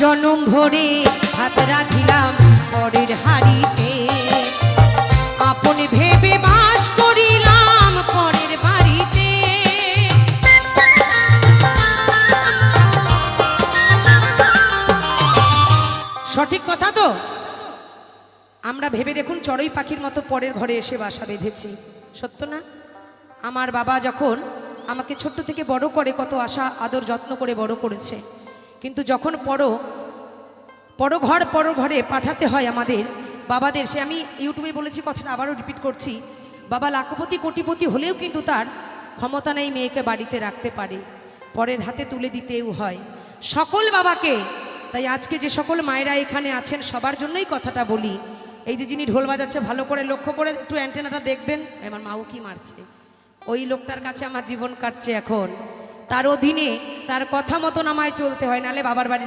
জনম ভরে হাত রাখিলাম পরের হাড়িতে, আপন ভেবে বাস করিলাম পরের বাড়িতে। সঠিক কথা তো? আমরা ভেবে দেখুন চড়ুই পাখির মতো পরের ঘরে এসে বাসা বেঁধেছি, সত্য না? আমার বাবা যখন আমাকে ছোট্ট থেকে বড় করে কত আশা আদর যত্ন করে বড় করেছে, কিন্তু যখন পর ঘরে পাঠাতে হয় আমাদের বাবাদের, সে আমি ইউটিউবে বলেছি কথাটা আবারও রিপিট করছি, বাবা লাখপতি কোটিপতি হলেও কিন্তু তার ক্ষমতা নেই মেয়েকে বাড়িতে রাখতে পারে, পরের হাতে তুলে দিতেও হয় সকল বাবাকে। তাই আজকে যে সকল মায়েরা এখানে আছেন সবার জন্যই কথাটা বলি। এই যে যিনি ঢোল বাজাচ্ছে ভালো করে লক্ষ্য করে একটু অ্যান্টেনাটা দেখবেন, আমার মাও কি মারছে, ওই লোকটার কাছে আমার জীবন কাটছে এখন, তার অধীনে তার কথা মতন আমায় চলতে হয়, নালে বাবার বাড়ি